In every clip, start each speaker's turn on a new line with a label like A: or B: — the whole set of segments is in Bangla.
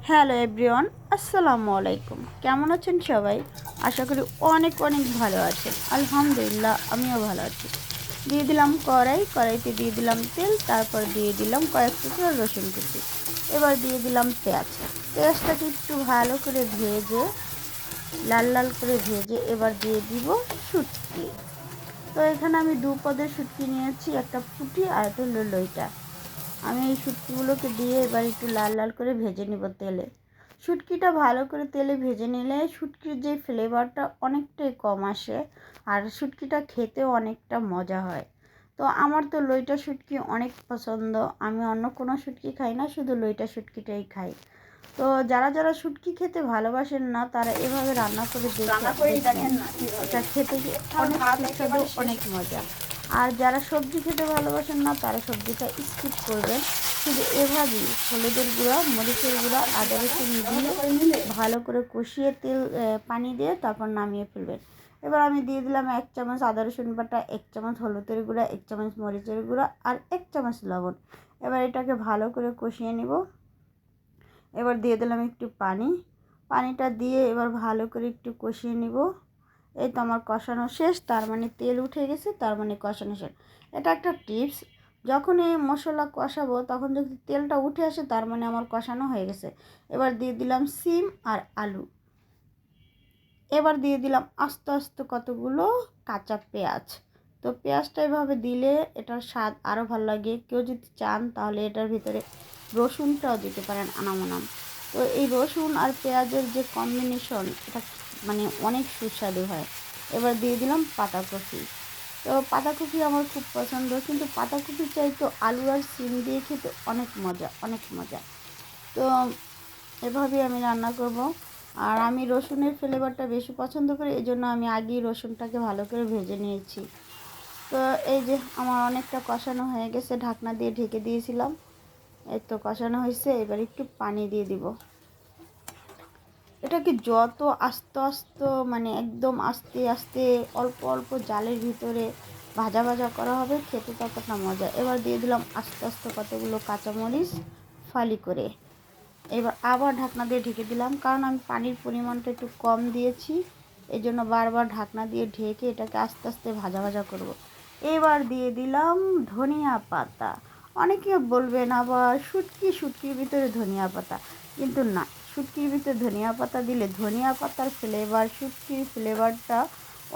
A: হ্যালো এভরিওয়ান, আসসালামু আলাইকুম। কেমন আছেন সবাই? আশা করি অনেক অনেক ভালো আছেন। আলহামদুলিল্লাহ, আমিও ভালো আছি। দিয়ে দিলাম কড়াইতে দিয়ে দিলাম তেল, তারপর দিয়ে দিলাম কয়েক টুকরো রসুন কুচি। এবার দিয়ে দিলাম পেঁয়াজটাকে একটু ভালো করে ভেজে, লাল লাল করে ভেজে এবার দিয়ে দিব শুটকি। তো এখানে আমি 2 পদের শুটকি নিয়েছি, একটা পুঁটি আর একটা লইটা। আমি এই শুটকিগুলোকে দিয়ে এবার একটু লাল লাল করে ভেজে নিব তেলে। শুটকিটা ভালো করে তেলে ভেজে নিলে শুটকির যে ফ্লেভারটা অনেকটাই কম আসে, আর শুটকিটা খেতেও অনেকটা মজা হয়। তো আমার তো লইটা শুটকি অনেক পছন্দ। আমি অন্য কোনো শুটকি খাই না, শুধু লইটা শুটকিটাই খাই। তো যারা যারা শুটকি খেতে ভালোবাসেন না, তারা এভাবে রান্না করে দেখবেন, এটা খেতে অনেক সুস্বাদু, অনেক মজা। আর যারা সবজি খেতে ভালোবাসেন না, তারা সবজিটা স্কিপ করবেন। শুধু এভাবেই হলুদের গুঁড়া, মরিচের গুঁড়া, আদা রসুন দিয়ে ভালো করে কষিয়ে পানি দিয়ে তারপর নামিয়ে ফেলবেন। এবার আমি দিয়ে দিলাম 1 চামচ আদা রসুন বাটা, 1 চামচ হলুদের গুঁড়া, 1 চামচ মরিচের গুঁড়া আর 1 চামচ লবণ। এবার এটাকে ভালো করে কষিয়ে নিব। এবার দিয়ে দিলাম একটু পানিটা দিয়ে এবার ভালো করে একটু কষিয়ে নিব। এই তো আমার কষানো শেষ, তার মানে তেল উঠে গেছে, তার মানে কষানো শেষ। এটা একটা টিপস, যখন এই মশলা কষাবো তখন যদি তেলটা উঠে আসে, তার মানে আমার কষানো হয়ে গেছে। এবার দিয়ে দিলাম সিম আর আলু। এবার দিয়ে দিলাম আস্তে আস্তে কতগুলো কাঁচা পেঁয়াজ। তো পেঁয়াজটা এভাবে দিলে এটার স্বাদ আরও ভালো লাগে। কেউ যদি চান তাহলে এটার ভিতরে রসুনটাও দিতে পারেন আনাম। তো এই রসুন আর পেঁয়াজের যে কম্বিনেশন, এটা মানে অনেক সুস্বাদু হয়। এবার দিয়ে দিলাম পাতাকপি। তো পাতাকপি আমার খুব পছন্দ, কিন্তু পাতাকপি চাইতো আলু আর সিম দিয়ে খেতে অনেক মজা, অনেক মজা। তো এভাবেই আমি রান্না করব। আর আমি রসুনের ফ্লেভারটা বেশি পছন্দ করি, এই জন্য আমি আগেই রসুনটাকে ভালো করে ভেজে নিয়েছি। তো এই যে আমার অনেকটা কষানো হয়ে গেছে, ঢাকনা দিয়ে ঢেকে দিয়েছিলাম। এই তো কষানো হয়েছে, এবার একটু পানি দিয়ে দিব। এটাকে যত আস্তে আস্তে, মানে একদম আস্তে আস্তে অল্প অল্প জালের ভিতরে ভাজা ভাজা করা হবে, খেতে ততটা মজা। এবার দিয়ে দিলাম আস্তে আস্তে কতগুলো কাঁচামরিচ ফালি করে। এবার আবার ঢাকনা দিয়ে ঢেকে দিলাম, কারণ আমি পানির পরিমাণটা একটু কম দিয়েছি, এই জন্য বারবার ঢাকনা দিয়ে ঢেকে এটাকে আস্তে আস্তে ভাজা ভাজা করব। এবার দিয়ে দিলাম ধনিয়া পাতা। অনেকে বলবেন আবার শুটকির ভিতরে ধনিয়া পাতা, কিন্তু না, শুটকির ভিতরে ধনিয়া পাতা দিলে ধনিয়া পাতার ফ্লেভার শুটকির ফ্লেভারটা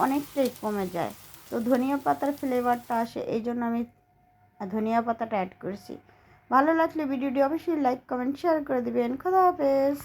A: অনেকটাই কমে যায়। তো ধনিয়া পাতার ফ্লেভারটা আসে, এই জন্য আমি ধনিয়া পাতাটা অ্যাড করেছি। ভালো লাগলে ভিডিওটি অবশ্যই লাইক, কমেন্ট, শেয়ার করে দিবেন। খোদা হাফেজ।